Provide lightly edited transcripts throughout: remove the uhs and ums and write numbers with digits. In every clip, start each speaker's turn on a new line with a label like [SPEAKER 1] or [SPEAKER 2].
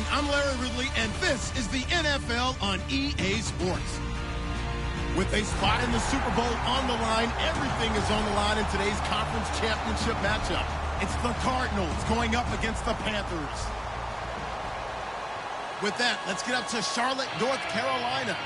[SPEAKER 1] everyone. I'm Larry Ridley, and this is the NFL on EA Sports. With a spot in the Super Bowl on the line, everything is on the line in today's conference championship matchup. It's the Cardinals going up against the Panthers. With that, let's get up to Charlotte, North Carolina,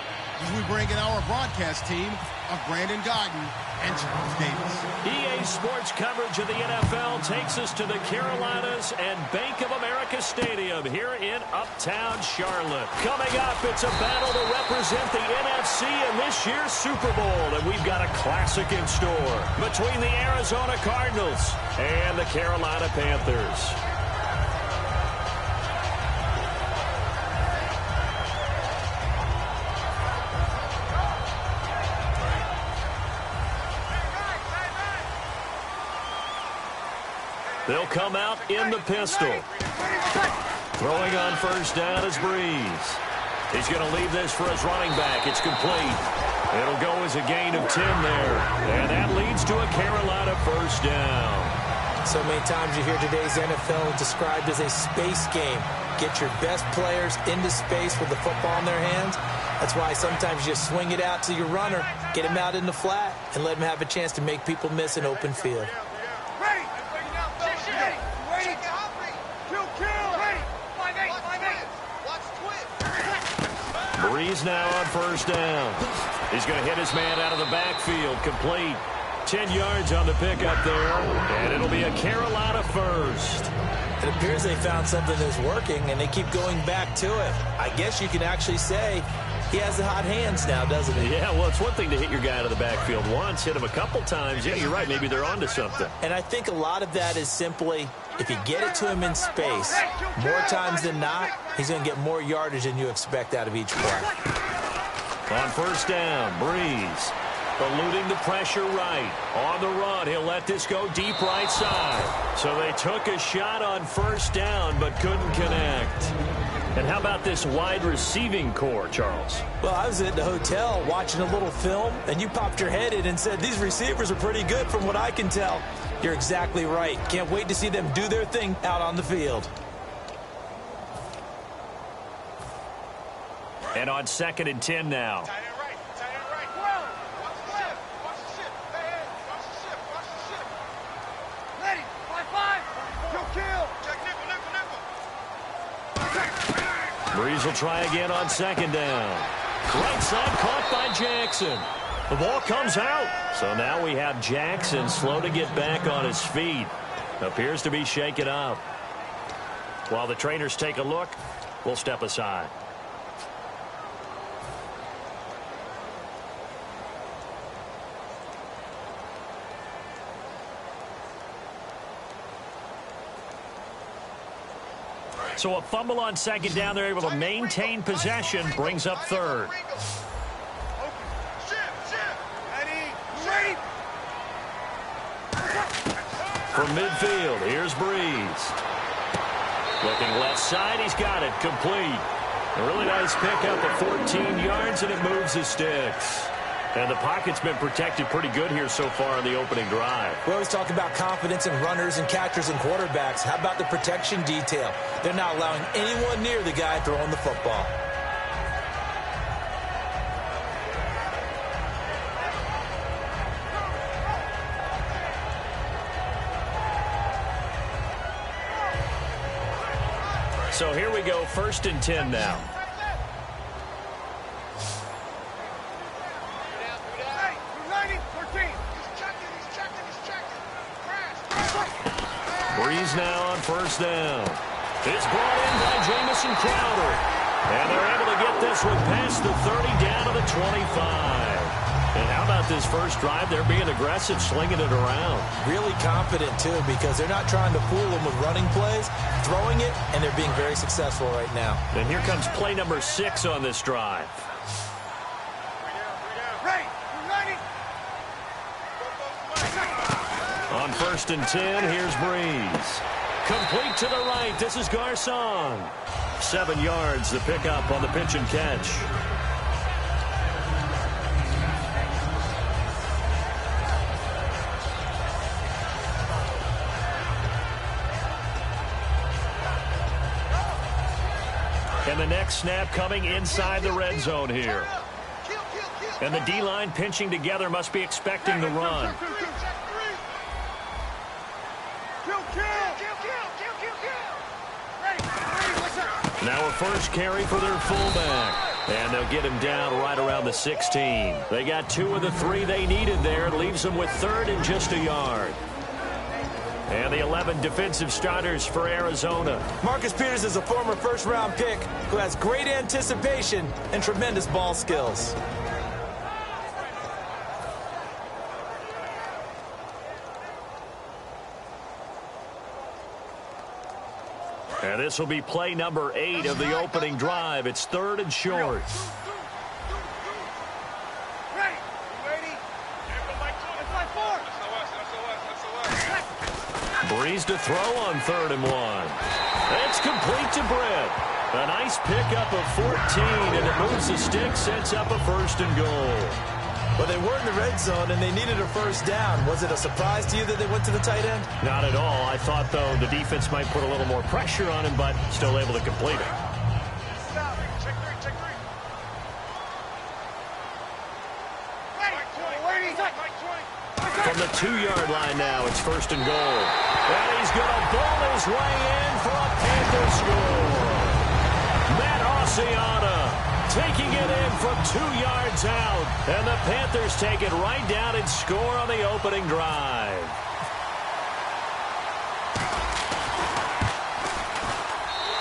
[SPEAKER 1] as we bring in our broadcast team of Brandon Godden and Charles Davis.
[SPEAKER 2] EA Sports coverage of the NFL takes us to the Carolinas and Bank of America Stadium here in Uptown Charlotte. Coming up, it's a battle to represent the NFC in this year's Super Bowl, and we've got a classic in store between the Arizona Cardinals and the Carolina Panthers. They'll come out in the pistol. Throwing on first down is Breeze. He's going to leave this for his running back. It's complete. It'll go as a gain of 10 there. And that leads to a Carolina first down.
[SPEAKER 3] So many times you hear today's NFL described as a space game. Get your best players into space with the football in their hands. That's why sometimes you swing it out to your runner, get him out in the flat, and let him have a chance to make people miss an open field.
[SPEAKER 2] Breeze now on first down. He's going to hit his man out of the backfield. Complete. 10 yards on the pickup there. And it'll be a Carolina first.
[SPEAKER 3] It appears they found something that's working, and they keep going back to it. I guess you can actually say he has the hot hands now, doesn't he?
[SPEAKER 2] Yeah, well, it's one thing to hit your guy out of the backfield once, hit him a couple times. Yeah, you're right. Maybe they're onto something.
[SPEAKER 3] And I think a lot of that is simply if you get it to him in space, more times than not, he's going to get more yardage than you expect out of each play.
[SPEAKER 2] On first down, Breeze eluding the pressure right. On the run, he'll let this go deep right side. So they took a shot on first down but couldn't connect. And how about this wide receiving core, Charles?
[SPEAKER 3] Well, I was at the hotel watching a little film, and you popped your head in and said, these receivers are pretty good from what I can tell. You're exactly right. Can't wait to see them do their thing out on the field.
[SPEAKER 2] And on 2nd and 10 now. Breeze will try again on 2nd down. Right side caught by Jackson. The ball comes out. So now we have Jackson slow to get back on his feet. Appears to be shaken up. While the trainers take a look, we'll step aside. So a fumble on 2nd down. They're able to maintain possession. Brings up 3rd. From midfield, here's Breeze. Looking left side, he's got it. Complete. A really nice pickup of 14 yards, and it moves his sticks. And the pocket's been protected pretty good here so far in the opening drive.
[SPEAKER 3] We always talk about confidence in runners and catchers and quarterbacks. How about the protection detail? They're not allowing anyone near the guy throwing the football.
[SPEAKER 2] So here we go, 1st and 10 now. Breeze now on first down. It's brought in by Jamison Crowder. And they're able to get this one past the 30 down to the 25. And how about this first drive? They're being aggressive, slinging it around.
[SPEAKER 3] Really confident, too, because they're not trying to fool them with running plays, throwing it, and they're being very successful right now.
[SPEAKER 2] And here comes play number 6 on this drive. On 1st and 10, here's Breeze. Complete to the right. This is Garcon. 7 yards, the pickup on the pitch and catch. And the next snap coming inside the red zone here. And the D-line pinching together must be expecting the run. Now a first carry for their fullback. And they'll get him down right around the 16. They got 2 of the 3 they needed there. Leaves them with 3rd and just a yard. And the 11 defensive starters for Arizona.
[SPEAKER 3] Marcus Peters is a former first-round pick who has great anticipation and tremendous ball skills.
[SPEAKER 2] And this will be play number 8 of the opening drive. It's 3rd and short. Breeze to throw on 3rd and 1. It's complete to Britt. A nice pickup of 14, and it moves the stick, sets up a 1st and goal.
[SPEAKER 3] Well, they were in the red zone, and they needed a first down. Was it a surprise to you that they went to the tight end?
[SPEAKER 2] Not at all. I thought, though, the defense might put a little more pressure on him, but still able to complete it. From the 2-yard line now, it's 1st and goal. And he's going to bowl his way in for a Panther score. Matt Oceana taking it in from 2 yards out. And the Panthers take it right down and score on the opening drive.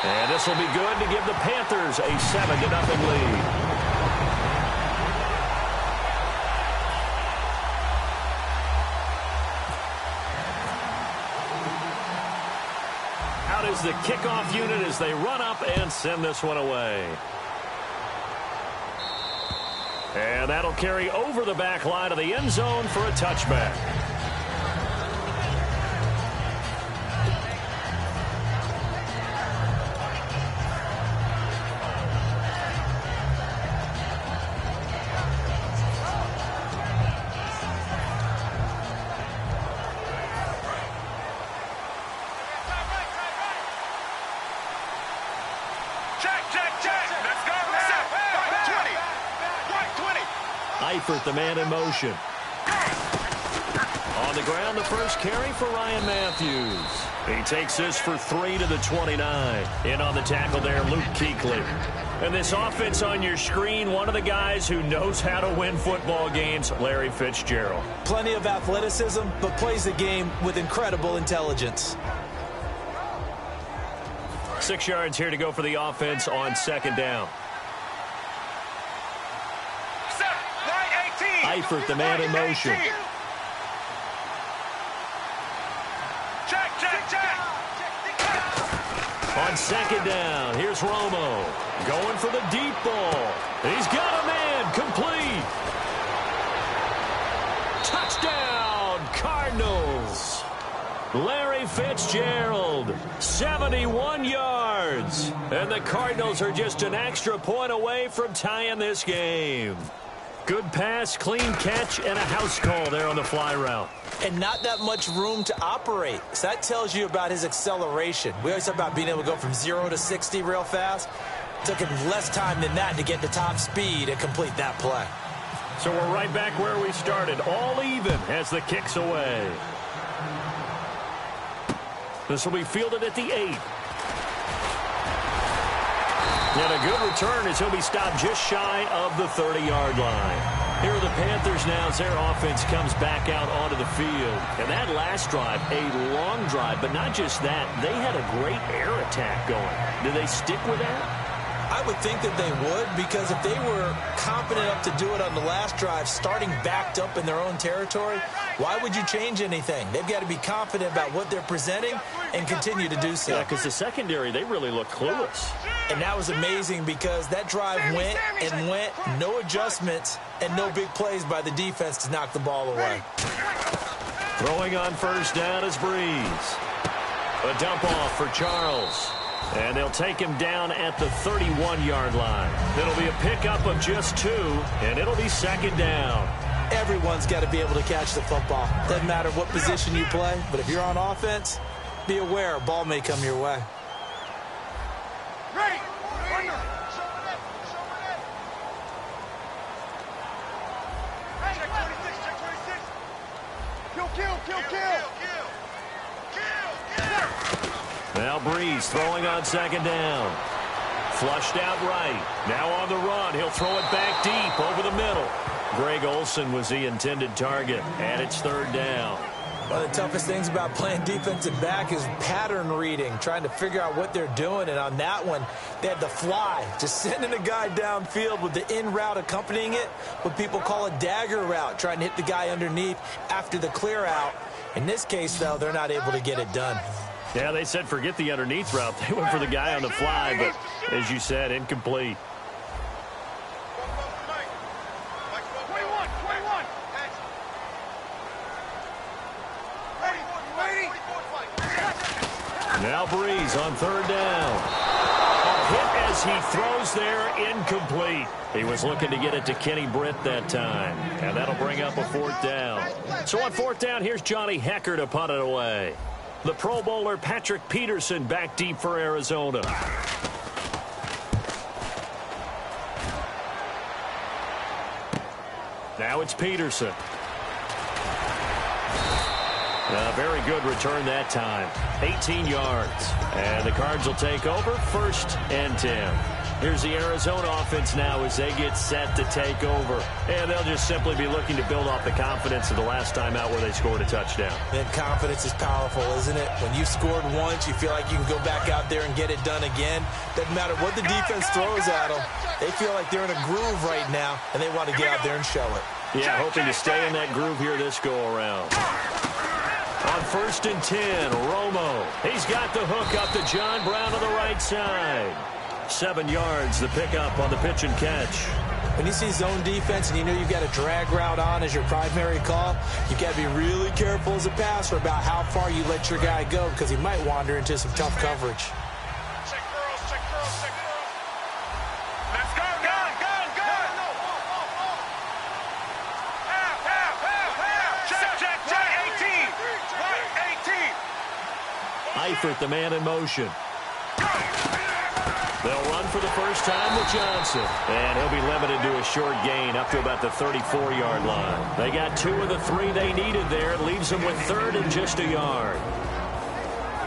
[SPEAKER 2] And this will be good to give the Panthers a 7-0 lead. Is the kickoff unit as they run up and send this one away. And that'll carry over the back line of the end zone for a touchback. Eifert, the man in motion. On the ground, the first carry for Ryan Matthews. He takes this for 3 to the 29. In on the tackle there, Luke Kuechly. And this offense on your screen, one of the guys who knows how to win football games, Larry Fitzgerald.
[SPEAKER 3] Plenty of athleticism, but plays the game with incredible intelligence.
[SPEAKER 2] 6 yards here to go for the offense on 2nd down. Eifert, the man in motion. On 2nd down, here's Romo. Going for the deep ball. He's got a man, complete. Touchdown, Cardinals. Larry Fitzgerald, 71 yards. And the Cardinals are just an extra point away from tying this game. Good pass, clean catch, and a house call there on the fly route.
[SPEAKER 3] And not that much room to operate. So that tells you about his acceleration. We always talk about being able to go from 0 to 60 real fast. It took him less time than that to get to top speed and complete that play.
[SPEAKER 2] So we're right back where we started. All even as the kick's away. This will be fielded at the 8. And a good return as he'll be stopped just shy of the 30-yard line. Here are the Panthers now as their offense comes back out onto the field. And that last drive, a long drive, but not just that. They had a great air attack going. Do they stick with that?
[SPEAKER 3] I would think that they would, because if they were confident enough to do it on the last drive, starting backed up in their own territory, why would you change anything? They've got to be confident about what they're presenting and continue to do so.
[SPEAKER 2] Yeah, because the secondary, they really look clueless.
[SPEAKER 3] And that was amazing because that drive went and went, no adjustments, and no big plays by the defense to knock the ball away.
[SPEAKER 2] Throwing on 1st down is Breeze. A dump off for Charles. And they'll take him down at the 31-yard line. It'll be a pickup of just 2, and it'll be 2nd down.
[SPEAKER 3] Everyone's got to be able to catch the football. Doesn't matter what position you play, but if you're on offense, be aware a ball may come your way.
[SPEAKER 4] Ready.
[SPEAKER 2] Now Breeze throwing on second down. Flushed out right. Now on the run. He'll throw it back deep over the middle. Greg Olsen was the intended target, and it's third down.
[SPEAKER 3] One of the toughest things about playing defensive back is pattern reading, trying to figure out what they're doing. And on that one, they had the fly, just sending a guy downfield with the in route accompanying it, what people call a dagger route, trying to hit the guy underneath after the clear out. In this case, though, they're not able to get it done.
[SPEAKER 2] Yeah, they said forget the underneath route. They went for the guy on the fly, but as you said, incomplete. Now Breeze on third down. A hit as he throws there, incomplete. He was looking to get it to Kenny Britt that time, and that'll bring up a fourth down. So on fourth down, here's Johnny Hecker to punt it away. The Pro Bowler Patrick Peterson back deep for Arizona. Now it's Peterson. A very good return that time. 18 yards. And the Cards will take over, 1st and 10. Here's the Arizona offense now as they get set to take over. And they'll just simply be looking to build off the confidence of the last time out where they scored a touchdown.
[SPEAKER 3] And confidence is powerful, isn't it? When you've scored once, you feel like you can go back out there and get it done again. Doesn't matter what the defense throws at them. They feel like they're in a groove right now, and they want to get out there and show it.
[SPEAKER 2] Yeah, hoping to stay in that groove here this go-around. On 1st and 10, Romo. He's got the hook up to John Brown to the right side. 7 yards, the pickup on the pitch and catch.
[SPEAKER 3] When you see zone defense and you know you've got a drag route on as your primary call, you've got to be really careful as a passer about how far you let your guy go because he might wander into some tough coverage.
[SPEAKER 4] Check girls, check girls, check girls. Let's go, go. Check, 18. Right, 18.
[SPEAKER 2] Eifert, the man in motion. They'll run for the first time with Johnson. And he'll be limited to a short gain up to about the 34-yard line. They got 2 of the 3 they needed there. It leaves them with 3rd and just a yard.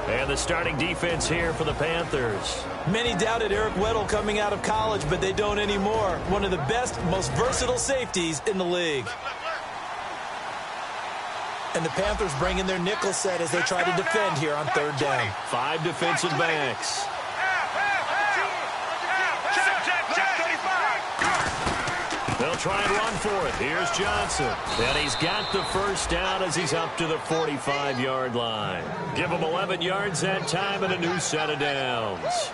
[SPEAKER 2] And the starting defense here for the Panthers.
[SPEAKER 3] Many doubted Eric Weddle coming out of college, but they don't anymore. One of the best, most versatile safeties in the league. And the Panthers bring in their nickel set as they try to defend here on 3rd down.
[SPEAKER 2] 5 defensive backs. They'll try and run for it. Here's Johnson. And he's got the first down as he's up to the 45-yard line. Give him 11 yards that time and a new set of downs.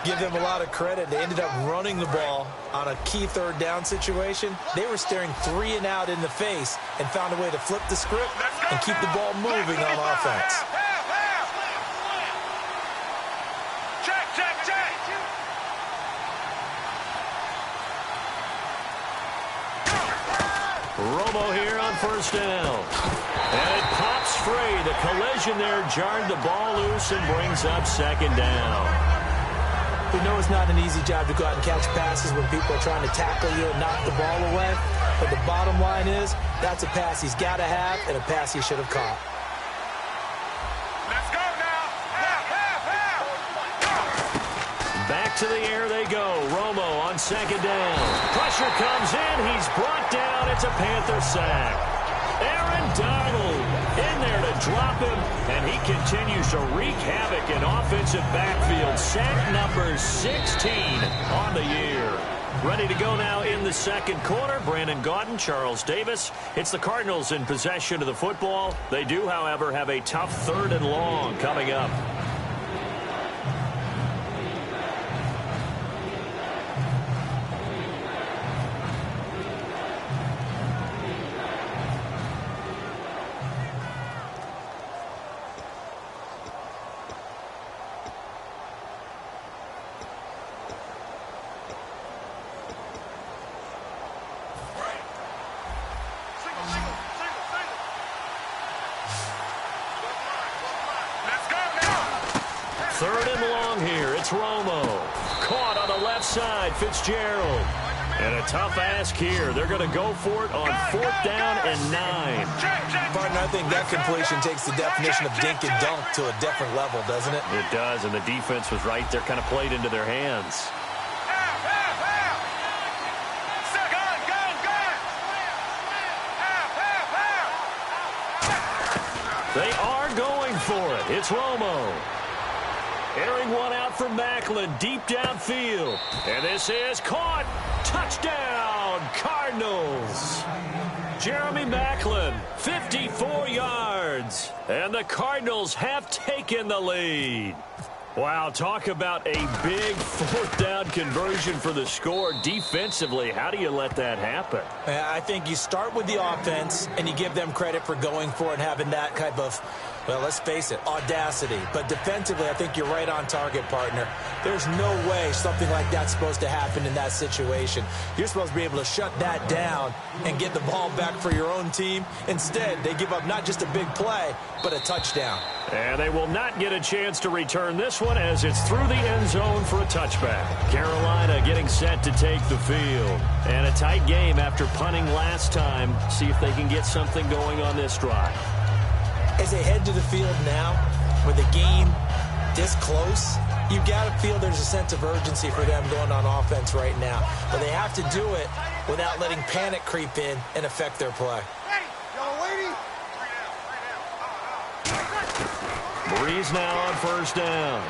[SPEAKER 3] Give them a lot of credit. They ended up running the ball on a key 3rd down situation. They were staring 3 and out in the face and found a way to flip the script and keep the ball moving on offense.
[SPEAKER 2] Romo here on 1st down. And it pops free. The collision there jarred the ball loose and brings up 2nd down.
[SPEAKER 3] We know it's not an easy job to go out and catch passes when people are trying to tackle you and knock the ball away. But the bottom line is, that's a pass he's got to have and a pass he should have caught.
[SPEAKER 4] Let's go now.
[SPEAKER 2] Back to the air they go. Romo on 2nd down. Pressure comes in. He's brought down. It's a Panther sack. Aaron Donald in there to drop him, and he continues to wreak havoc in offensive backfield. Sack number 16 on the year. Ready to go now in the 2nd quarter. Brandon Gaudin, Charles Davis. It's the Cardinals in possession of the football. They do, however, have a tough 3rd and long coming up. Third and long here. It's Romo. Caught on the left side. Fitzgerald. And a tough ask here. They're going to go for it on 4th down and 9.
[SPEAKER 3] Partner, I think that completion takes the definition of dink and dunk to a different level, doesn't it?
[SPEAKER 2] It does, and the defense was right there, kind of played into their hands. They are going for it. It's Romo. Airing one out for Macklin, deep downfield. And this is caught. Touchdown, Cardinals. Jeremy Macklin, 54 yards. And the Cardinals have taken the lead. Wow, talk about a big 4th down conversion for the score. Defensively, how do you let that happen?
[SPEAKER 3] I think you start with the offense, and you give them credit for going for it and having that type of, well, let's face it, audacity. But defensively, I think you're right on target, partner. There's no way something like that's supposed to happen in that situation. You're supposed to be able to shut that down and get the ball back for your own team. Instead, they give up not just a big play, but a touchdown.
[SPEAKER 2] And they will not get a chance to return this one as it's through the end zone for a touchback. Carolina getting set to take the field. And a tight game after punting last time. See if they can get something going on this drive.
[SPEAKER 3] As they head to the field now, with the game this close, you've got to feel there's a sense of urgency for them going on offense right now. But they have to do it without letting panic creep in and affect their play.
[SPEAKER 2] Breeze now on 1st down.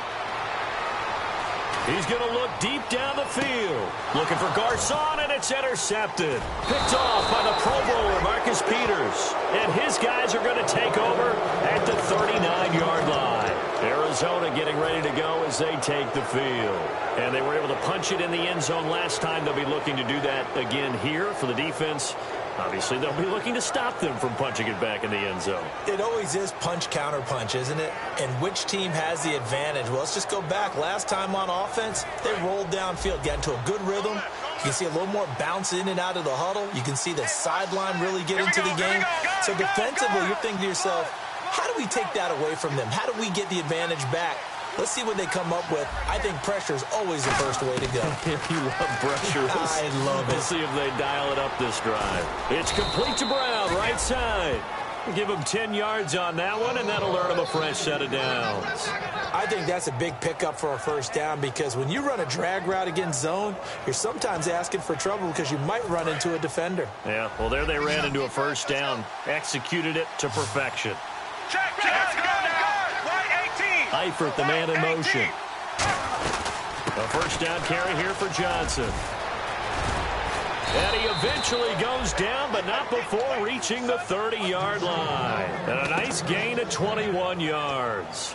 [SPEAKER 2] He's going to look deep down the field. Looking for Garcon, and it's intercepted. Picked off by the Pro Bowler, Marcus Peters. And his guys are going to take over at the 39-yard line. Arizona getting ready to go as they take the field. And they were able to punch it in the end zone last time. They'll be looking to do that again here for the defense. Obviously, they'll be looking to stop them from punching it back in the end zone.
[SPEAKER 3] It always is punch-counter-punch, isn't it? And which team has the advantage? Well, let's just go back. Last time on offense, they rolled downfield, got into a good rhythm. You can see a little more bounce in and out of the huddle. You can see the sideline really get into the game. So defensively, you're thinking to yourself, how do we take that away from them? How do we get the advantage back? Let's see what they come up with. I think pressure is always the first way to go.
[SPEAKER 2] You love pressure.
[SPEAKER 3] I love it.
[SPEAKER 2] We'll see if they dial it up this drive. It's complete to Brown, right side. Give him 10 yards on that one, and that'll earn him a fresh set of downs.
[SPEAKER 3] I think that's a big pickup for a 1st down because when you run a drag route against zone, you're sometimes asking for trouble because you might run into a defender.
[SPEAKER 2] Yeah, well, there they ran into a 1st down. Executed it to perfection.
[SPEAKER 4] Check, let's go now. Right 18.
[SPEAKER 2] Eifert, the man in motion. A 1st down carry here for Johnson. And he eventually goes down, but not before reaching the 30-yard line. And a nice gain of 21 yards.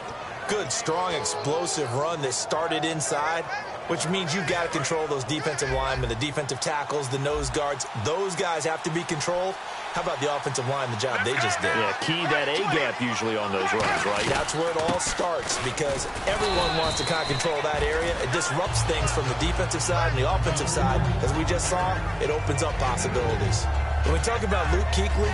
[SPEAKER 3] Good, strong, explosive run that started inside, which means you've got to control those defensive linemen, the defensive tackles, the nose guards. Those guys have to be controlled. How about the offensive line, the job they just did?
[SPEAKER 2] Yeah, key that A-gap usually on those runs, right?
[SPEAKER 3] That's where it all starts because everyone wants to kind of control that area. It disrupts things from the defensive side and the offensive side. As we just saw, it opens up possibilities. When we talk about Luke Kuechly,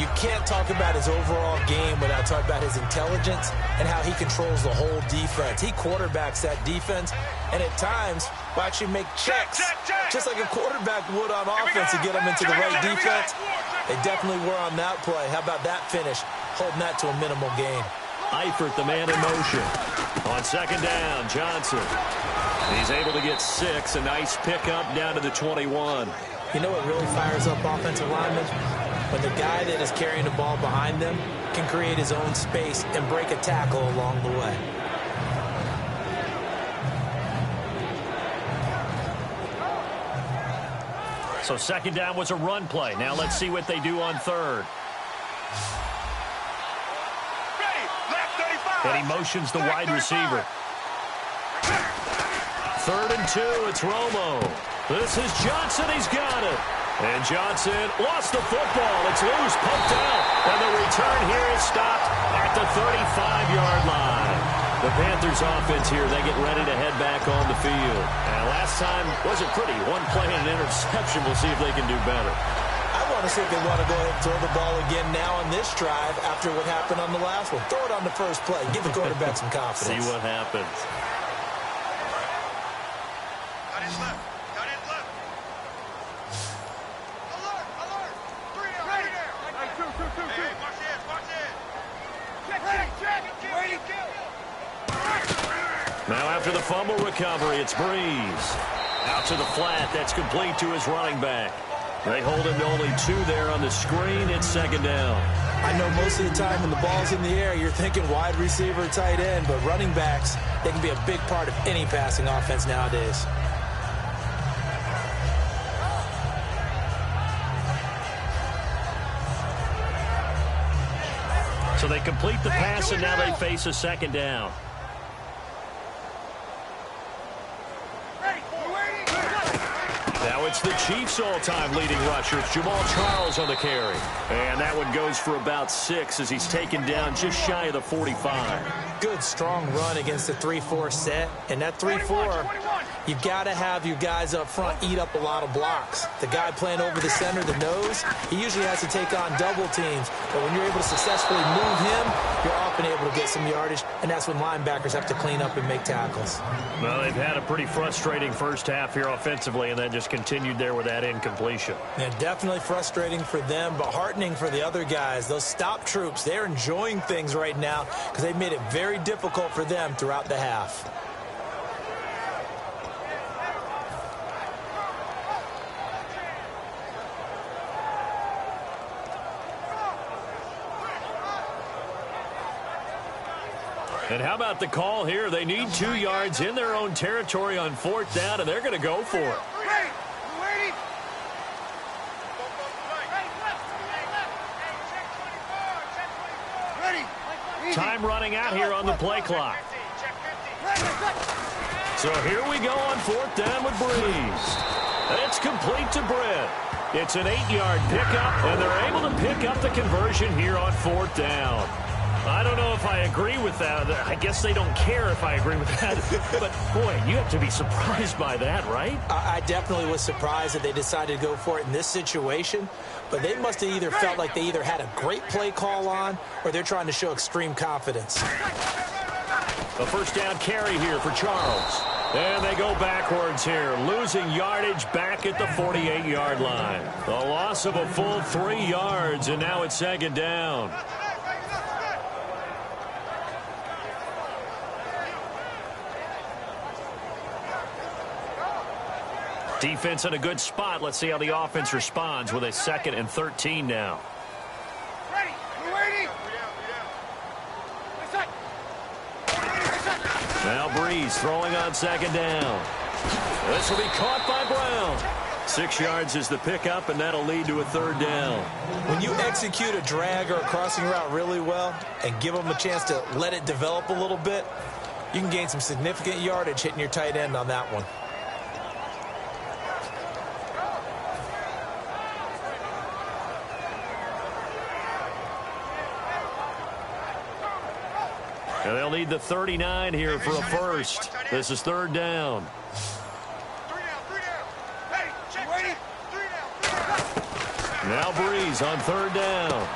[SPEAKER 3] you can't talk about his overall game without talking about his intelligence and how he controls the whole defense. He quarterbacks that defense, and at times will actually make checks, just like a quarterback would on offense to get them into the right defense. They definitely were on that play. How about that finish? Holding that to a minimal gain.
[SPEAKER 2] Eifert, the man in motion. On 2nd down, Johnson. He's able to get 6. A nice pickup down to the 21.
[SPEAKER 3] You know what really fires up offensive linemen? When the guy that is carrying the ball behind them can create his own space and break a tackle along the way.
[SPEAKER 2] So 2nd down was a run play. Now let's see what they do on 3rd. And he motions the wide receiver. 3rd and 2, it's Romo. This is Johnson, he's got it. And Johnson lost the football. It's loose, poked out. And the return here is stopped at the 35-yard line. The Panthers offense here, they get ready to head back on the field. And last time wasn't pretty. One play and an interception. We'll see if they can do better.
[SPEAKER 3] I want to see if they want to go ahead and throw the ball again now on this drive after what happened on the last one. Throw it on the first play. Give the quarterback some confidence.
[SPEAKER 2] See what happens.
[SPEAKER 4] Got his left.
[SPEAKER 2] Now after the fumble recovery, it's Breeze. Out to the flat. That's complete to his running back. They hold him to only 2 there on the screen. It's second down.
[SPEAKER 3] I know most of the time when the ball's in the air, you're thinking wide receiver, tight end, but running backs, they can be a big part of any passing offense nowadays.
[SPEAKER 2] So they complete the pass, and now they face a second down. Now it's the Chiefs' all-time leading rusher. It's Jamal Charles on the carry. And that one goes for about 6 as he's taken down just shy of the 45.
[SPEAKER 3] Good, strong run against the 3-4 set. And that 3-4, you've got to have your guys up front eat up a lot of blocks. The guy playing over the center, the nose, he usually has to take on double teams. But when you're able to successfully move him, you're often able to get some yardage. And that's when linebackers have to clean up and make tackles.
[SPEAKER 2] Well, they've had a pretty frustrating first half here offensively, and then just continued there with that incompletion.
[SPEAKER 3] Yeah, definitely frustrating for them, but heartening for the other guys. Those stop troops, they're enjoying things right now because they've made it very difficult for them throughout the half.
[SPEAKER 2] And how about the call here? They need 2 yards in their own territory on 4th down, and they're going to go for it. Time running out here on the play clock. So here we go on 4th down with Breeze. It's complete to Brett. It's an 8-yard pickup, and they're able to pick up the conversion here on 4th down. I don't know if I agree with that. I guess they don't care if I agree with that. But, boy, you have to be surprised by that, right?
[SPEAKER 3] I definitely was surprised that they decided to go for it in this situation. But they must have either felt like they either had a great play call on or they're trying to show extreme confidence.
[SPEAKER 2] A first down carry here for Charles. And they go backwards here, losing yardage back at the 48-yard line. A loss of a full 3 yards, and now it's second down. Defense in a good spot. Let's see how the offense responds with a 2nd and 13 now.
[SPEAKER 4] Ready. We're waiting.
[SPEAKER 2] Now Breeze throwing on second down. This will be caught by Brown. 6 yards is the pickup, and that'll lead to a 3rd down.
[SPEAKER 3] When you execute a drag or a crossing route really well and give them a chance to let it develop a little bit, you can gain some significant yardage hitting your tight end on that one.
[SPEAKER 2] And they'll need the 39 here for a first. This is 3rd down.
[SPEAKER 4] 3 down. Ready. Check. 3 down.
[SPEAKER 2] Now Breeze on 3rd down.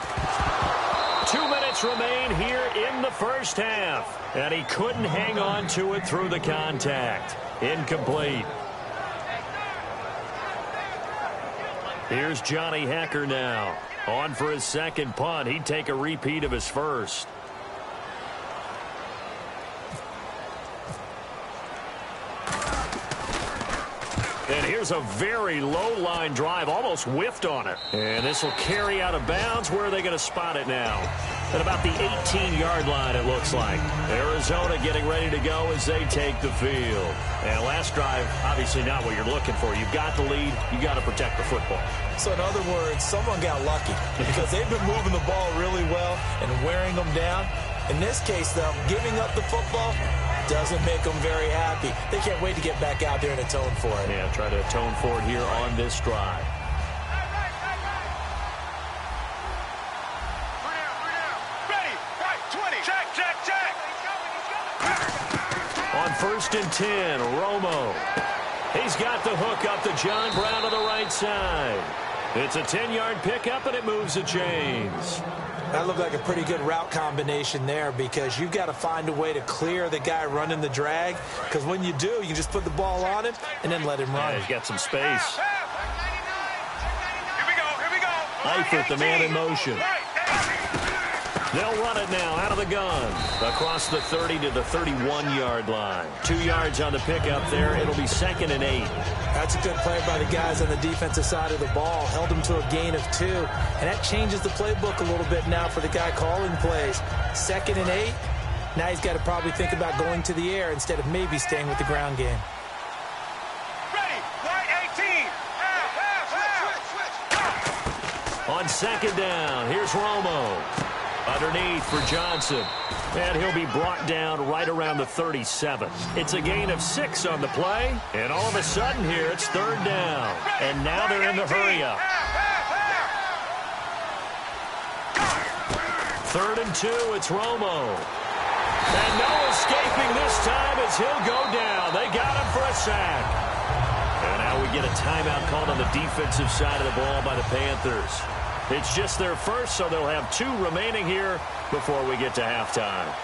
[SPEAKER 2] 2 minutes remain here in the first half. And he couldn't hang on to it through the contact. Incomplete. Here's Johnny Hecker now. On for his 2nd punt. He'd take a repeat of his first. And here's a very low line drive, almost whiffed on it. And this will carry out of bounds. Where are they going to spot it now? At about the 18-yard line, it looks like. Arizona getting ready to go as they take the field. And last drive, obviously not what you're looking for. You've got the lead. You got to protect the football.
[SPEAKER 3] So in other words, someone got lucky because they've been moving the ball really well and wearing them down. In this case, though, giving up the football doesn't make them very happy. They can't wait to get back out there and atone for it.
[SPEAKER 2] Yeah, try to atone for it here on this drive.
[SPEAKER 4] 3 down. Ready. Right. 20. Check.
[SPEAKER 2] On 1st and 10, Romo. He's got the hook up to John Brown to the right side. It's a 10-yard pickup, and it moves the chains.
[SPEAKER 3] That looked like a pretty good route combination there because you've got to find a way to clear the guy running the drag because when you do, you can just put the ball on him and then let him run.
[SPEAKER 2] Yeah, he's got some space.
[SPEAKER 4] Here we go.
[SPEAKER 2] Eifert, the man in motion. They'll run it now out of the gun. Across the 30 to the 31-yard line. 2 yards on the pickup there. It'll be 2nd and 8.
[SPEAKER 3] That's a good play by the guys on the defensive side of the ball. Held them to a gain of 2. And that changes the playbook a little bit now for the guy calling plays. 2nd and 8. Now he's got to probably think about going to the air instead of maybe staying with the ground game.
[SPEAKER 4] Ready, right 18.
[SPEAKER 2] On 2nd down, here's Romo. Underneath for Johnson. And he'll be brought down right around the 37. It's a gain of 6 on the play. And all of a sudden here, it's 3rd down. And now they're in the hurry-up. 3rd and 2, it's Romo. And no escaping this time as he'll go down. They got him for a sack. And now we get a timeout called on the defensive side of the ball by the Panthers. It's just their first, so they'll have 2 remaining here before we get to halftime.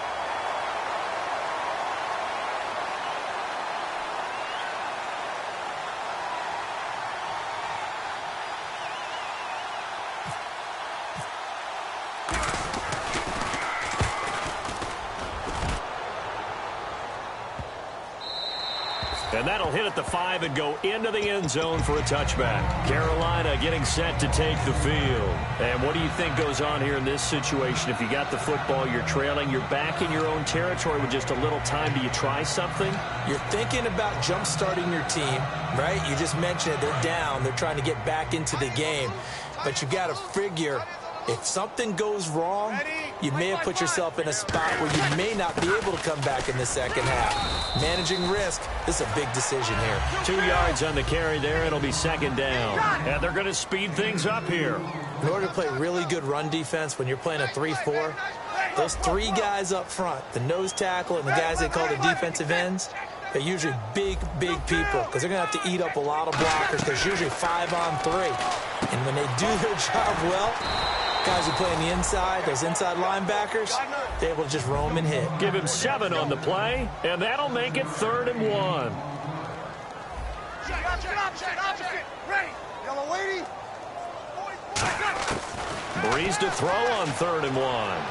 [SPEAKER 2] And that'll hit at the 5 and go into the end zone for a touchback. Carolina getting set to take the field. And what do you think goes on here in this situation? If you got the football, you're trailing, you're back in your own territory with just a little time. Do you try something?
[SPEAKER 3] You're thinking about jump-starting your team, right? You just mentioned it. They're down. They're trying to get back into the game. But you got to figure if something goes wrong, you may have put yourself in a spot where you may not be able to come back in the second half. Managing risk, this is a big decision here.
[SPEAKER 2] 2 yards on the carry there. It'll be 2nd down. And they're going to speed things up here.
[SPEAKER 3] In order to play really good run defense when you're playing a 3-4, those 3 guys up front, the nose tackle and the guys they call the defensive ends, they're usually big people because they're going to have to eat up a lot of blockers because usually 5 on 3. And when they do their job well, guys who play on the inside, those inside linebackers, they're able to just roam and hit.
[SPEAKER 2] Give him 7 on the play, and that'll make it 3rd and 1. Breeze to throw on 3rd and 1.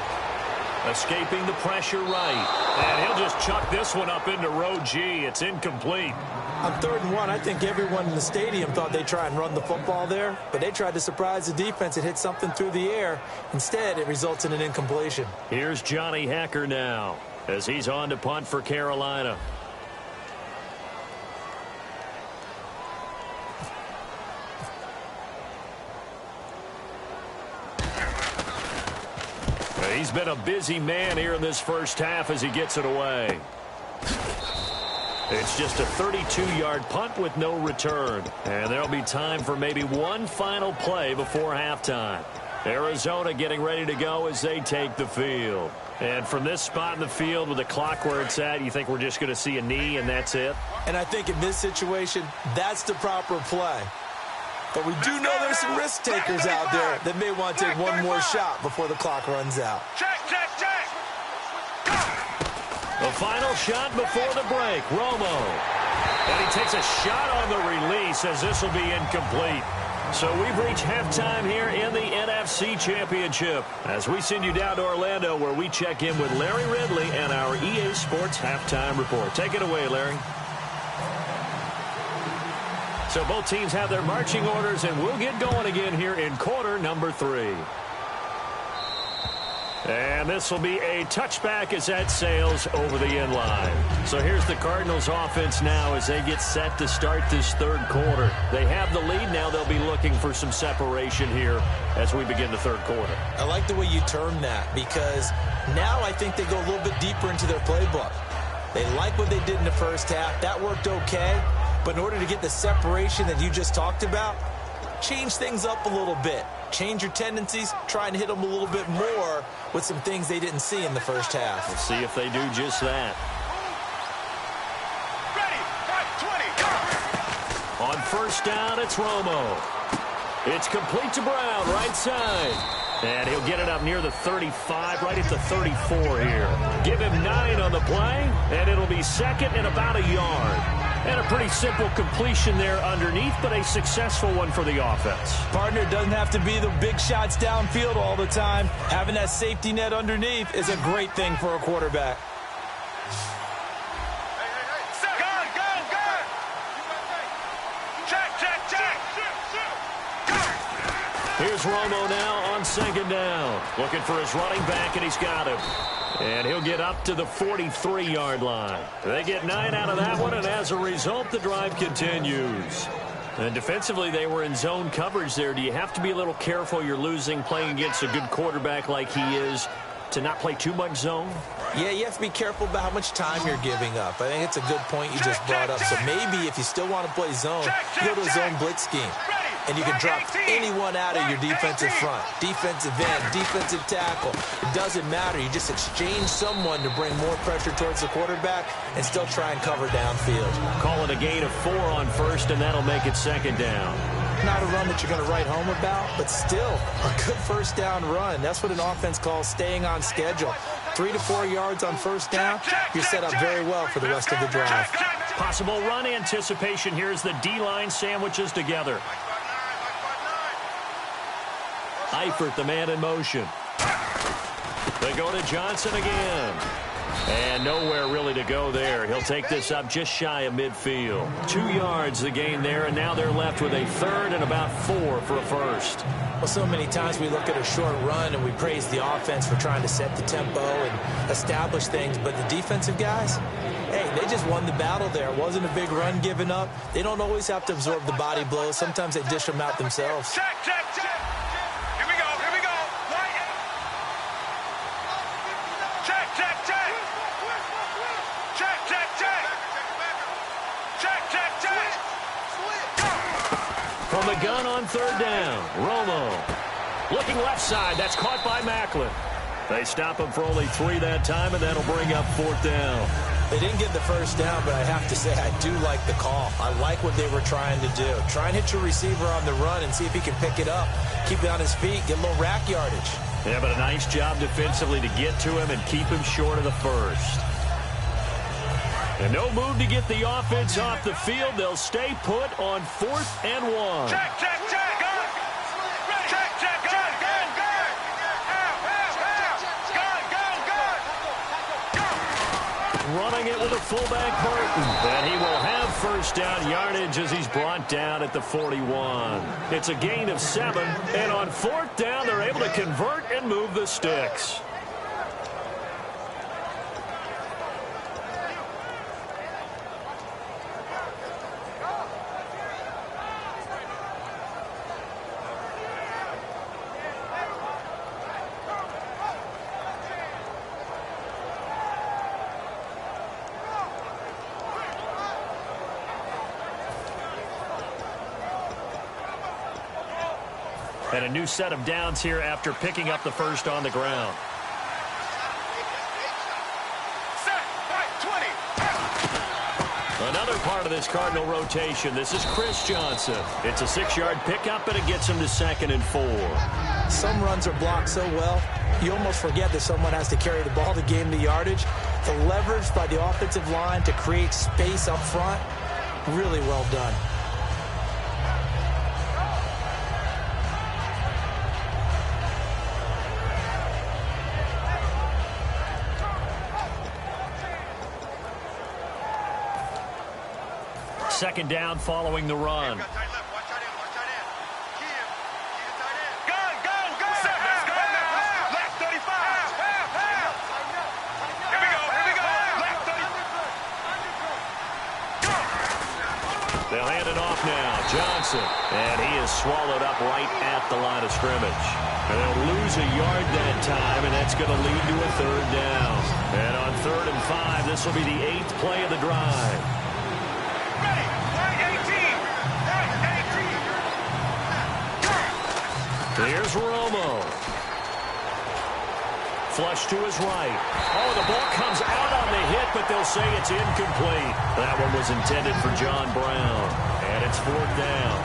[SPEAKER 2] Escaping the pressure right. And he'll just chuck this one up into row G. It's incomplete.
[SPEAKER 3] On 3rd and 1, I think everyone in the stadium thought they'd try and run the football there, but they tried to surprise the defense and hit something through the air. Instead, it results in an incompletion.
[SPEAKER 2] Here's Johnny Hecker now as he's on to punt for Carolina. He's been a busy man here in this first half as he gets it away. It's just a 32-yard punt with no return. And there'll be time for maybe one final play before halftime. Arizona getting ready to go as they take the field. And from this spot in the field with the clock where it's at, you think we're just going to see a knee and that's it?
[SPEAKER 3] And I think in this situation, that's the proper play. But we do know there's some risk takers out there that may want to take one more shot before the clock runs out.
[SPEAKER 4] Check.
[SPEAKER 2] The final shot before the break, Romo. And he takes a shot on the release as this will be incomplete. So we've reached halftime here in the NFC Championship as we send you down to Orlando where we check in with Larry Ridley and our EA Sports Halftime Report. Take it away, Larry. So both teams have their marching orders, and we'll get going again here in quarter number 3. And this will be a touchback as that sails over the end line. So here's the Cardinals offense now as they get set to start this third quarter. They have the lead now. They'll be looking for some separation here as we begin the third quarter.
[SPEAKER 3] I like the way you term that because now I think they go a little bit deeper into their playbook. They like what they did in the first half. That worked okay. But in order to get the separation that you just talked about, change things up a little bit. Change your tendencies, try and hit them a little bit more with some things they didn't see in the first half.
[SPEAKER 2] We'll see if they do just that.
[SPEAKER 4] Ready, 20.
[SPEAKER 2] On first down, it's Romo. It's complete to Brown, right side. And he'll get it up near the 35, right at the 34 here. Give him 9 on the play, and it'll be second and about a yard. And a pretty simple completion there underneath, but a successful one for the offense.
[SPEAKER 3] Partner, doesn't have to be the big shots downfield all the time. Having that safety net underneath is a great thing for a quarterback.
[SPEAKER 2] Here's Romo now on second down. Looking for his running back, and he's got him. And he'll get up to the 43-yard line. They get 9 out of that one, and as a result, the drive continues. And defensively, they were in zone coverage there. Do you have to be a little careful? You're losing playing against a good quarterback like he is to not play too much zone?
[SPEAKER 3] Yeah, you have to be careful about how much time you're giving up. I think it's a good point you just brought up. So maybe if you still want to play zone, you go to a zone blitz scheme. And you can drop anyone out of your defensive front. Defensive end, defensive tackle. It doesn't matter. You just exchange someone to bring more pressure towards the quarterback and still try and cover downfield.
[SPEAKER 2] Call it a gain of 4 on first, and that'll make it second down.
[SPEAKER 3] Not a run that you're going to write home about, but still a good first down run. That's what an offense calls staying on schedule. 3 to 4 yards on first down, you're set up very well for the rest of the drive.
[SPEAKER 2] Possible run anticipation here as the D-line sandwiches together. Eifert, the man in motion. They go to Johnson again. And nowhere really to go there. He'll take this up just shy of midfield. 2 yards the gain there, and now they're left with a third and about 4 for a first.
[SPEAKER 3] Well, so many times we look at a short run and we praise the offense for trying to set the tempo and establish things, but the defensive guys, hey, they just won the battle there. It wasn't a big run given up. They don't always have to absorb the body blows. Sometimes they dish them out themselves.
[SPEAKER 4] Check. Here we go. Check.
[SPEAKER 2] From the gun on third down, Romo. Looking left side. That's caught by Macklin. They stop him for only 3 that time, and that'll bring up 4th down.
[SPEAKER 3] They didn't get the first down, but I have to say I do like the call. I like what they were trying to do. Try and hit your receiver on the run and see if he can pick it up. Keep it on his feet, get a little rack yardage.
[SPEAKER 2] Yeah, but a nice job defensively to get to him and keep him short of the first. And no move to get the offense off the field. They'll stay put on 4th and 1.
[SPEAKER 4] Check.
[SPEAKER 2] Running it with a fullback Burton. And he will have first down yardage as he's brought down at the 41. It's a gain of 7. And on 4th down, they're able to convert and move the sticks. And a new set of downs here after picking up the first on the ground. Another part of this Cardinal rotation. This is Chris Johnson. It's a 6-yard pickup, and it gets him to 2nd and 4.
[SPEAKER 3] Some runs are blocked so well, you almost forget that someone has to carry the ball to gain the yardage. The leverage by the offensive line to create space up front, really well done.
[SPEAKER 2] Second down following the run.
[SPEAKER 4] Go. Left 35. Here we go. Left 35.
[SPEAKER 2] They'll hand it off now. Johnson. And he is swallowed up right at the line of scrimmage. And they'll lose a yard that time, and that's going to lead to a 3rd down. And on 3rd and 5, this will be the 8th play of the drive. Here's Romo. Flush to his right. Oh, the ball comes out on the hit, but they'll say it's incomplete. That one was intended for John Brown. And it's 4th down.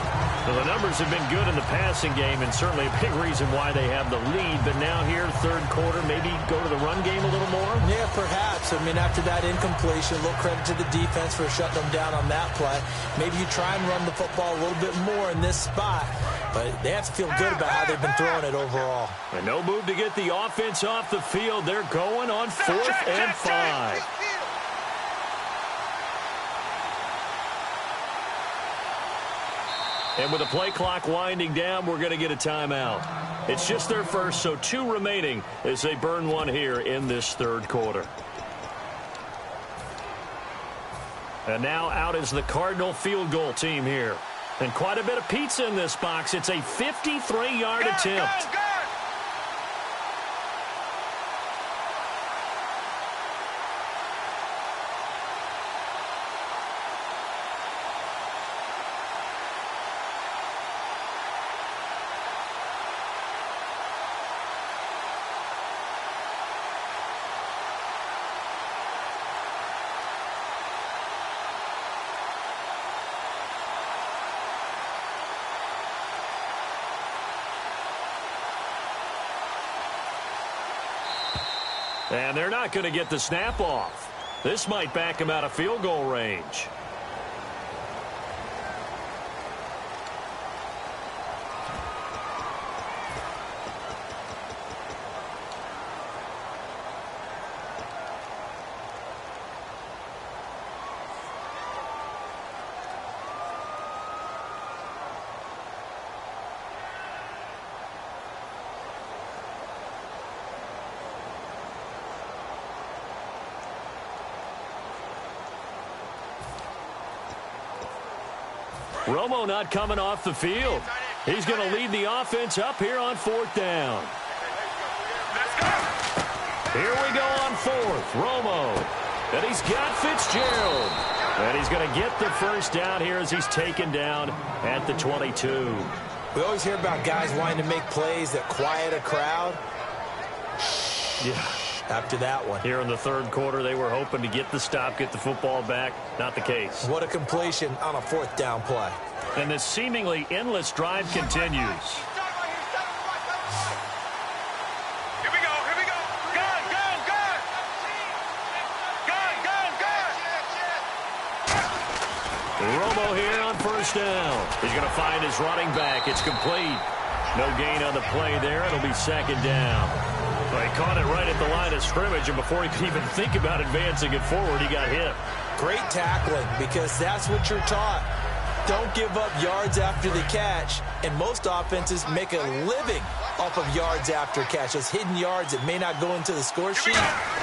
[SPEAKER 2] Well, the numbers have been good in the passing game, and certainly a big reason why they have the lead. But now here, third quarter, maybe go to the run game a little more?
[SPEAKER 3] Yeah, perhaps. I mean, after that incompletion, a little credit to the defense for shutting them down on that play. Maybe you try and run the football a little bit more in this spot. But they have to feel good about how they've been throwing it overall.
[SPEAKER 2] And no move to get the offense off the field. They're going on 4th and 5. And with the play clock winding down, we're going to get a timeout. It's just their first, so 2 remaining as they burn one here in this third quarter. And now out is the Cardinal field goal team here. And quite a bit of pizza in this box. It's a 53-yard attempt.
[SPEAKER 4] Go!
[SPEAKER 2] And they're not going to get the snap off. This might back him out of field goal range. Romo not coming off the field. He's going to lead the offense up here on 4th down. Here we go on 4th. Romo. And he's got Fitzgerald. And he's going to get the first down here as he's taken down at the 22.
[SPEAKER 3] We always hear about guys wanting to make plays that quiet a crowd.
[SPEAKER 2] Yeah.
[SPEAKER 3] After that one.
[SPEAKER 2] Here in the third quarter, they were hoping to get the stop, get the football back. Not the case.
[SPEAKER 3] What a completion on a 4th down play.
[SPEAKER 2] And this seemingly endless drive continues.
[SPEAKER 4] Here we go. Gun.
[SPEAKER 2] Romo here on 1st down. He's going to find his running back. It's complete. No gain on the play there. It'll be 2nd down. Well, he caught it right at the line of scrimmage, and before he could even think about advancing it forward, he got hit.
[SPEAKER 3] Great tackling, because that's what you're taught. Don't give up yards after the catch, and most offenses make a living off of yards after catch. Those hidden yards that may not go into the score sheet,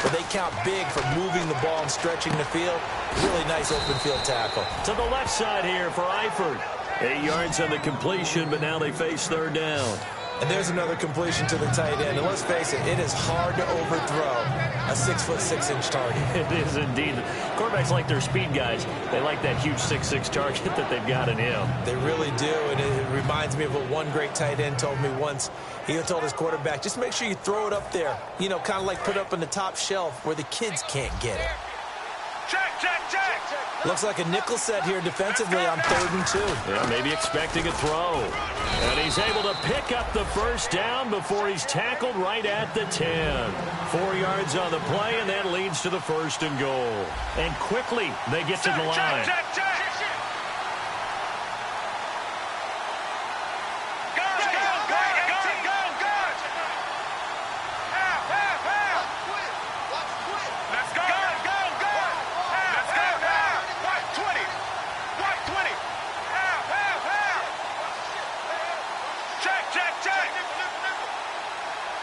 [SPEAKER 3] but they count big for moving the ball and stretching the field. Really nice open field tackle.
[SPEAKER 2] To the left side here for Eifert. 8 yards on the completion, but now they face 3rd down.
[SPEAKER 3] And there's another completion to the tight end. And let's face it, it is hard to overthrow a 6'6" target.
[SPEAKER 2] It is indeed. Quarterbacks like their speed guys. They like that huge 6'6" target that they've got in him.
[SPEAKER 3] They really do, and it reminds me of what one great tight end told me once. He told his quarterback, just make sure you throw it up there. You know, kind of like put it up on the top shelf where the kids can't get it.
[SPEAKER 4] Check.
[SPEAKER 3] Looks like a nickel set here defensively on 3rd and 2.
[SPEAKER 2] Yeah, maybe expecting a throw. And he's able to pick up the first down before he's tackled right at the 10. 4 yards on the play, and that leads to the 1st and goal. And quickly, they get to the line.
[SPEAKER 4] Check.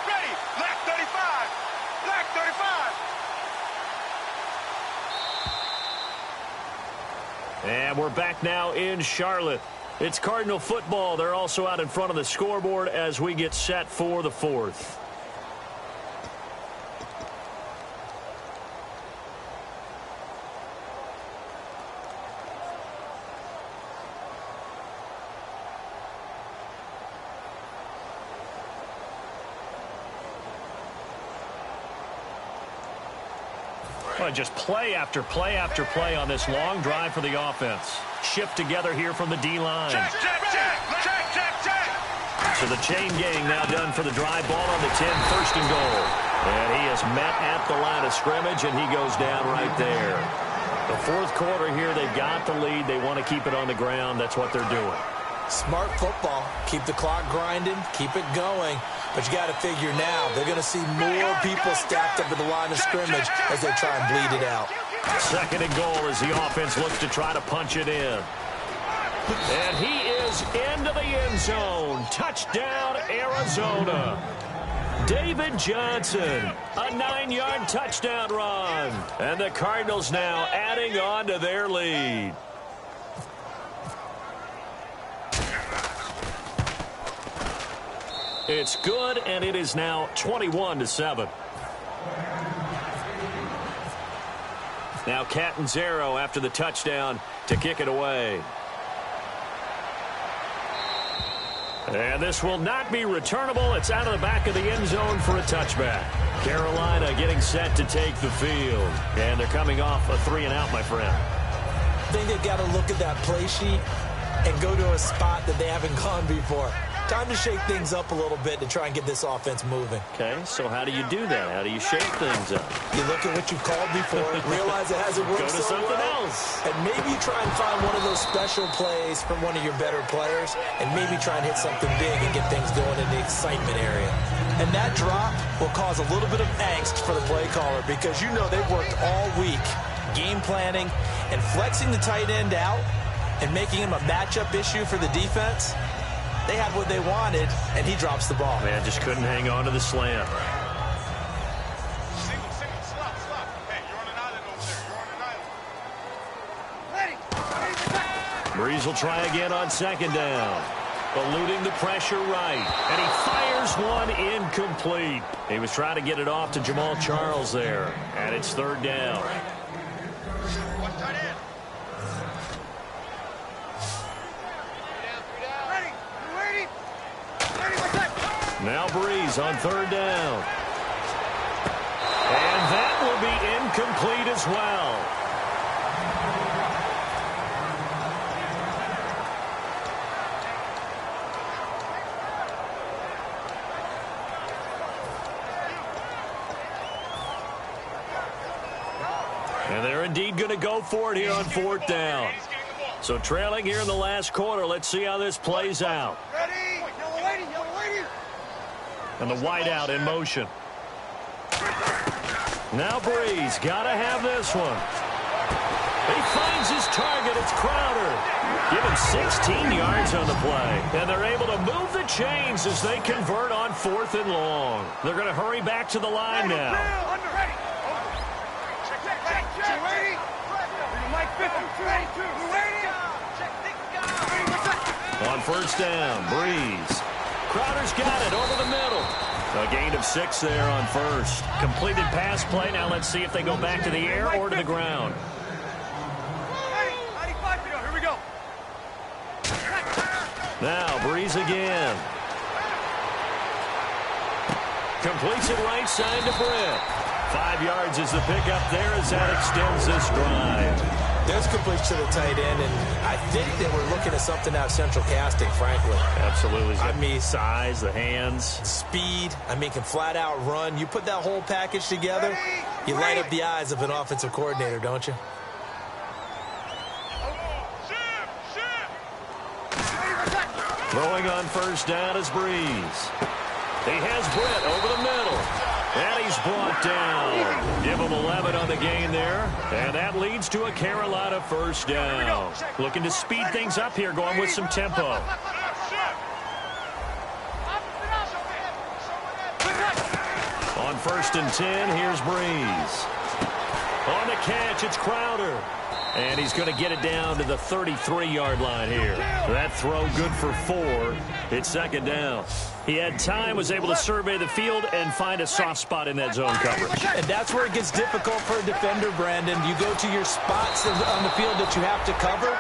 [SPEAKER 4] Ready. Black 35.
[SPEAKER 2] And we're back now in Charlotte. It's Cardinal football. They're also out in front of the scoreboard as we get set for the 4th. Well, just play after play after play on this long drive for the offense. Shift together here from the D-line. So the chain gang now done for the drive. Ball on the 10, first and goal. And he is met at the line of scrimmage, and he goes down right there. The fourth quarter here, they've got the lead. They want to keep it on the ground. That's what they're doing.
[SPEAKER 3] Smart football. Keep the clock grinding. Keep it going. But you got to figure now, they're going to see more people stacked up at the line of scrimmage as they try and bleed it out.
[SPEAKER 2] Second and goal as the offense looks to try to punch it in. And he is into the end zone. Touchdown, Arizona. David Johnson, a 9-yard touchdown run. And the Cardinals now adding on to their lead. It's good, and it is now 21-7. Now Catanzaro after the touchdown to kick it away. And this will not be returnable. It's out of the back of the end zone for a touchback. Carolina getting set to take the field. And they're coming off a 3-and-out, my friend.
[SPEAKER 3] I think they've got to look at that play sheet and go to a spot that they haven't gone before. Time to shake things up a little bit to try and get this offense moving.
[SPEAKER 2] Okay, so how do you do that? How do you shake things up?
[SPEAKER 3] You look at what you've called before, realize it hasn't worked
[SPEAKER 2] Go to
[SPEAKER 3] so
[SPEAKER 2] something
[SPEAKER 3] well,
[SPEAKER 2] else.
[SPEAKER 3] and maybe try and find one of those special plays from one of your better players, and maybe try and hit something big and get things going in the excitement area. And that drop will cause a little bit of angst for the play caller because you know they've worked all week game planning and flexing the tight end out and making him a matchup issue for the defense. They had what they wanted, and he drops the ball.
[SPEAKER 2] Man, just couldn't hang on to the slant.
[SPEAKER 4] Single, stop. Hey, you're on an island over there. You're on an island.
[SPEAKER 2] Breeze will try again on second down. Eluding the pressure right. And he fires one incomplete. He was trying to get it off to Jamal Charles there. And it's third down.
[SPEAKER 4] One tight end.
[SPEAKER 2] Now Breeze on third down. And that will be incomplete as well. And they're indeed going to go for it here on fourth down. So trailing here in the last quarter. Let's see how this plays out. And the wideout in motion. Now Breeze, got to have this one. He finds his target. It's Crowder. Give him 16 yards on the play. And they're able to move the chains as they convert on fourth and long. They're going to hurry back to the line now. On first down, Breeze. Crowder's got it over the middle. A gain of 6 there on first. Completed pass play. Now let's see if they go back to the air or to the ground.
[SPEAKER 4] Here we go.
[SPEAKER 2] Now Breeze again. Completes it right side to Britt. 5 yards is the pickup there as that extends this drive.
[SPEAKER 3] There's completion to the tight end, and I think they were looking at something out of central casting, frankly.
[SPEAKER 2] Absolutely.
[SPEAKER 3] I mean,
[SPEAKER 2] size, the hands.
[SPEAKER 3] Speed, I mean, can flat out run. You put that whole package together, you light up the eyes of an offensive coordinator, don't you?
[SPEAKER 2] Throwing on first down is Breeze. He has Britt over the middle. And he's brought down. Give him 11 on the gain there. And that leads to a Carolina first down. Looking to speed things up here, going with some tempo. On first and 10, here's Breeze. On the catch, it's Crowder. And he's going to get it down to the 33-yard line here. That throw good for 4. It's second down. He had time, was able to survey the field and find a soft spot in that zone coverage.
[SPEAKER 3] And that's where it gets difficult for a defender, Brandon. You go to your spots on the field that you have to cover,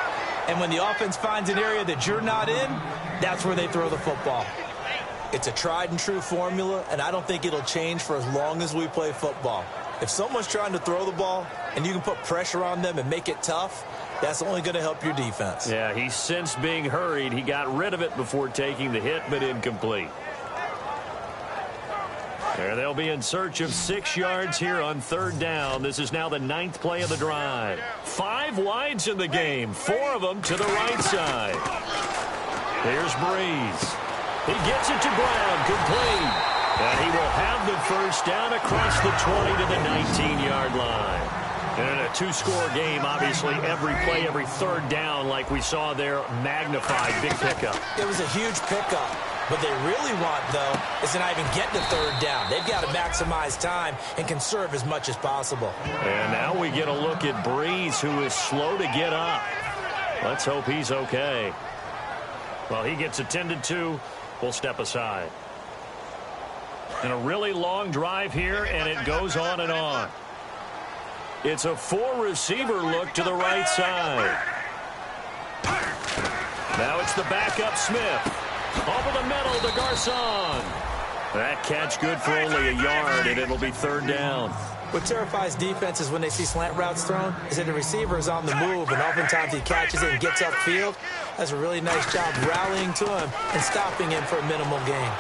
[SPEAKER 3] and when the offense finds an area that you're not in, that's where they throw the football. It's a tried-and-true formula, and I don't think it'll change for as long as we play football. If someone's trying to throw the ball and you can put pressure on them and make it tough, that's only going to help your defense.
[SPEAKER 2] Yeah, he sensed being hurried. He got rid of it before taking the hit, but incomplete. There they'll be in search of 6 yards here on 3rd down. This is now the 9th play of the drive. 5 wides in the game, 4 of them to the right side. Here's Breeze. He gets it to Brown, complete. And he will have the first down across the 20 to the 19-yard line. And in a 2-score game, obviously every play, every 3rd down, like we saw there, magnified. Big pickup.
[SPEAKER 3] It was a huge pickup. What they really want, though, is to not even get to 3rd down. They've got to maximize time and conserve as much as possible.
[SPEAKER 2] And now we get a look at Breeze, who is slow to get up. Let's hope he's okay. Well, he gets attended to. We'll step aside. And a really long drive here, and it goes on and on. It's a 4-receiver look to the right side. Now it's the backup Smith. Over the middle to Garcon. That catch good for only a yard, and it'll be 3rd down.
[SPEAKER 3] What terrifies defenses when they see slant routes thrown is that the receiver is on the move, and oftentimes he catches it and gets upfield. Does a really nice job rallying to him and stopping him for a minimal gain.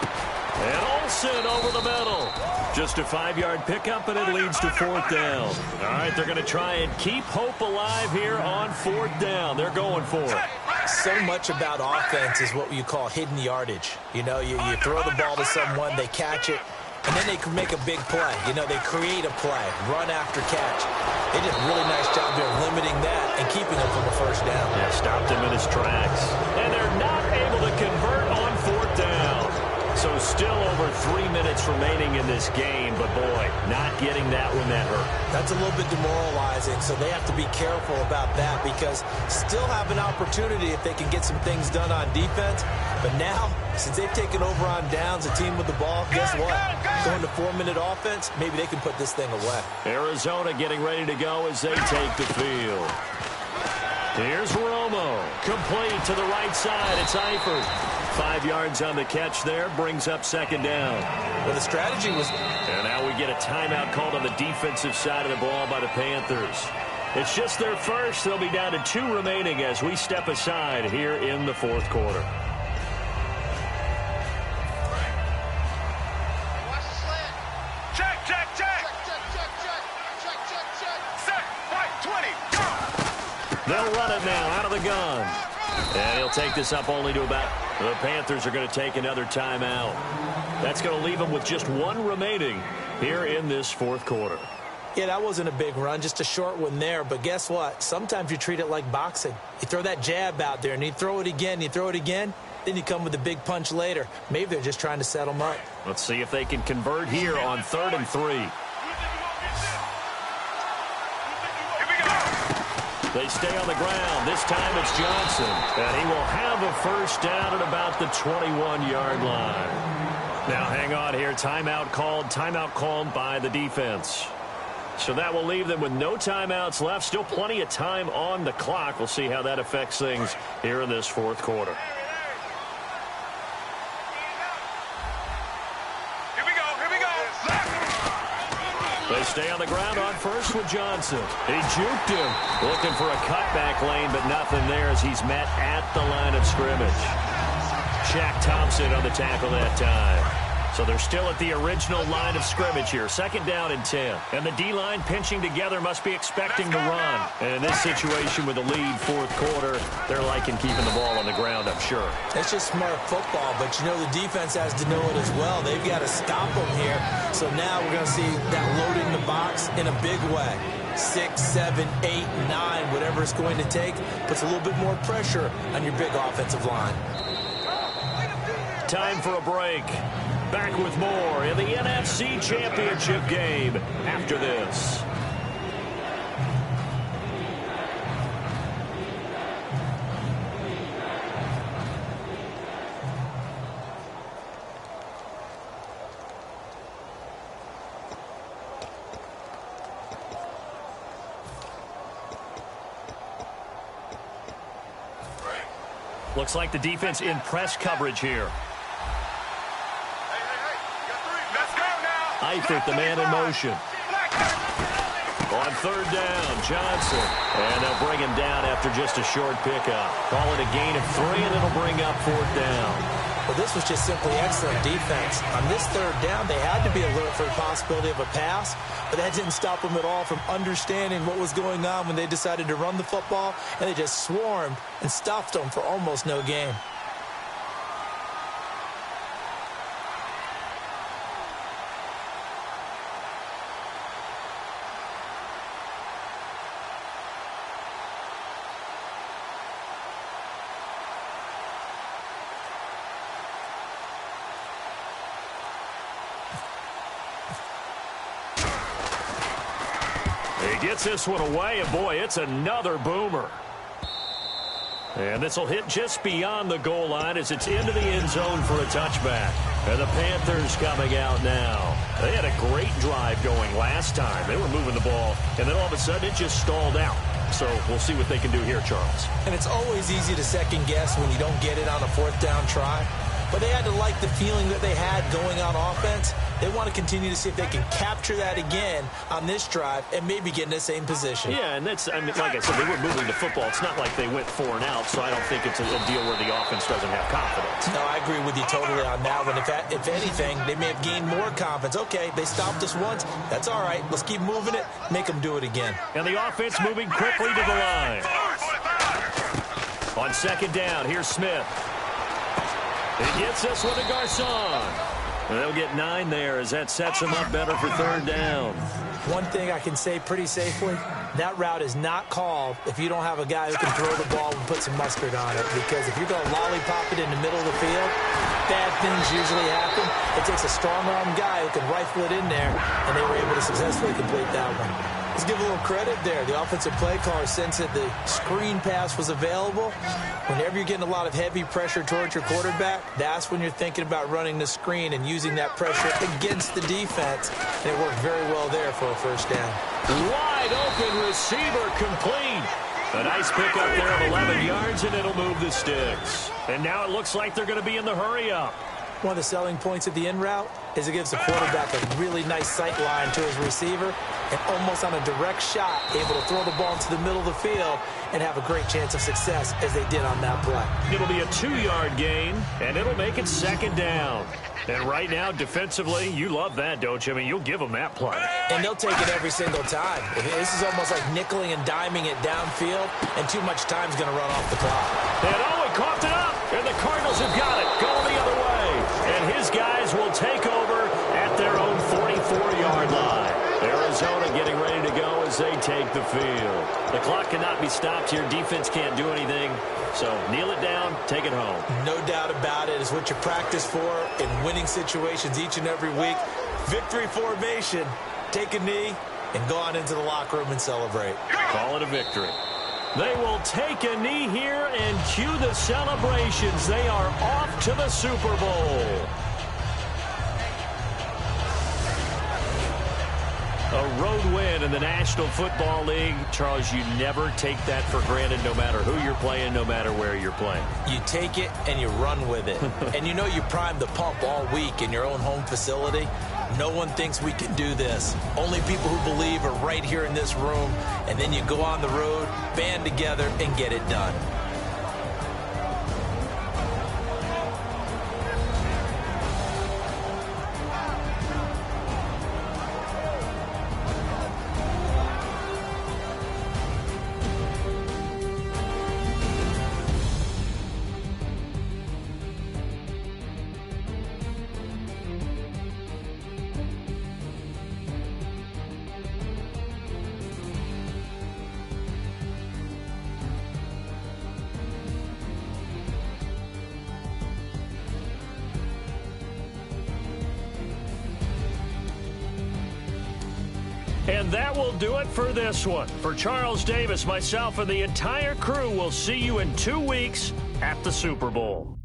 [SPEAKER 2] And Olsen over the middle. Just a 5-yard pickup, and it leads to 4th down. All right, they're going to try and keep hope alive here on 4th down. They're going for it.
[SPEAKER 3] So much about offense is what you call hidden yardage. You know, you throw the ball to someone, they catch it, and then they can make a big play. You know, they create a play, run after catch. They did a really nice job there of limiting that and keeping him from a 1st down.
[SPEAKER 2] Yeah, stopped him in his tracks. And they're not able to convert on 4th down. So still over 3 minutes remaining in this game, but boy, not getting that when that hurt.
[SPEAKER 3] That's a little bit demoralizing, so they have to be careful about that because still have an opportunity if they can get some things done on defense. But now, since they've taken over on downs, a team with the ball, guess what? Going to 4-minute offense, maybe they can put this thing away.
[SPEAKER 2] Arizona getting ready to go as they take the field. Here's Romo. Complete to the right side. It's Eifert. 5 yards on the catch there. Brings up 2nd down.
[SPEAKER 3] Well, the strategy was...
[SPEAKER 2] And now we get a timeout called on the defensive side of the ball by the Panthers. It's just their first. They'll be down to 2 remaining as we step aside here in the 4th quarter.
[SPEAKER 4] Watch the slant. Check, check, check. Set, right, 20, go.
[SPEAKER 2] They'll run it now out of the gun. And he'll take this up only to about... The Panthers are going to take another timeout. That's going to leave them with just 1 remaining here in this 4th quarter.
[SPEAKER 3] Yeah, that wasn't a big run, just a short one there. But guess what? Sometimes you treat it like boxing. You throw that jab out there, and you throw it again, then you come with a big punch later. Maybe they're just trying to set them up.
[SPEAKER 2] Let's see if they can convert here on 3rd and 3. They stay on the ground. This time it's Johnson. And he will have a first down at about the 21-yard line. Now hang on here. Timeout called by the defense. So that will leave them with no timeouts left. Still plenty of time on the clock. We'll see how that affects things here in this 4th quarter. They stay on the ground on first with Johnson. He juked him. Looking for a cutback lane, but nothing there as he's met at the line of scrimmage. Shaq Thompson on the tackle that time. So they're still at the original line of scrimmage here. 2nd down and 10. And the D-line pinching together must be expecting to run. And in this situation with the lead 4th quarter, they're liking keeping the ball on the ground, I'm sure.
[SPEAKER 3] It's just smart football, but you know the defense has to know it as well. They've got to stop them here. So now we're going to see that loading the box in a big way. 6, 7, 8, 9, whatever it's going to take, puts a little bit more pressure on your big offensive line.
[SPEAKER 2] Time for a break. Back with more in the NFC Championship game after this. Looks like the defense in press coverage here. Eifert, the man in motion. On third down, Johnson. And they'll bring him down after just a short pickup. Call it a gain of 3, and it'll bring up fourth down.
[SPEAKER 3] Well, this was just simply excellent defense. On this third down, they had to be alert for the possibility of a pass, but that didn't stop them at all from understanding what was going on when they decided to run the football, and they just swarmed and stuffed them for almost no gain.
[SPEAKER 2] He gets this one away, and boy, it's another boomer. And this will hit just beyond the goal line as it's into the end zone for a touchback. And the Panthers coming out now. They had a great drive going last time. They were moving the ball, and then all of a sudden it just stalled out. So we'll see what they can do here, Charles.
[SPEAKER 3] And it's always easy to second guess when you don't get it on a fourth down try. But they had to like the feeling that they had going on offense. They want to continue to see if they can capture that again on this drive and maybe get in the same position.
[SPEAKER 2] Yeah, and that's, I mean, like I said, they were moving the football. It's not like they went 4 and out, so I don't think it's a deal where the offense doesn't have confidence.
[SPEAKER 3] No, I agree with you totally on that one. If anything, they may have gained more confidence. Okay, they stopped us once. That's all right. Let's keep moving it. Make them do it again.
[SPEAKER 2] And the offense moving quickly to the line. On second down, here's Smith. He gets this one to Garcon. And they'll get 9 there as that sets him up better for third down.
[SPEAKER 3] One thing I can say pretty safely, that route is not called if you don't have a guy who can throw the ball and put some mustard on it. Because if you're going to lollipop it in the middle of the field, bad things usually happen. It takes a strong-arm guy who can rifle it in there, and they were able to successfully complete that one. Let's give a little credit there. The offensive play caller sensed that the screen pass was available. Whenever you're getting a lot of heavy pressure towards your quarterback, that's when you're thinking about running the screen and using that pressure against the defense. And it worked very well there for a first down.
[SPEAKER 2] Wide open receiver complete. A nice pickup there of 11 yards, and it'll move the sticks. And now it looks like they're going to be in the hurry-up.
[SPEAKER 3] One of the selling points of the in route is it gives the quarterback a really nice sight line to his receiver and almost on a direct shot able to throw the ball into the middle of the field and have a great chance of success as they did on that play.
[SPEAKER 2] It'll be a 2-yard gain, and it'll make it second down. And right now, defensively, you love that, don't you? I mean, you'll give them that play.
[SPEAKER 3] And they'll take it every single time. This is almost like nickeling and diming it downfield, and too much time's going to run off the clock.
[SPEAKER 2] And he coughed it up, and the Cardinals have got it, going the other way. And his guys will take over at their own 44-yard line. Arizona getting ready to go as they take the field. The clock cannot be stopped here. Defense can't do anything. So kneel it down, take it home.
[SPEAKER 3] No doubt about it. It's what you practice for in winning situations each and every week. Victory formation. Take a knee and go on into the locker room and celebrate.
[SPEAKER 2] Call it a victory. They will take a knee here and cue the celebrations. They are off to the Super Bowl. A road win in the National Football League. Charles, you never take that for granted no matter who you're playing, no matter where you're playing.
[SPEAKER 3] You take it and you run with it. And you know you primed the pump all week in your own home facility. No one thinks we can do this. Only people who believe are right here in this room. And then you go on the road, band together, and get it done.
[SPEAKER 2] And that will do it for this one. For Charles Davis, myself, and the entire crew, we'll see you in 2 weeks at the Super Bowl.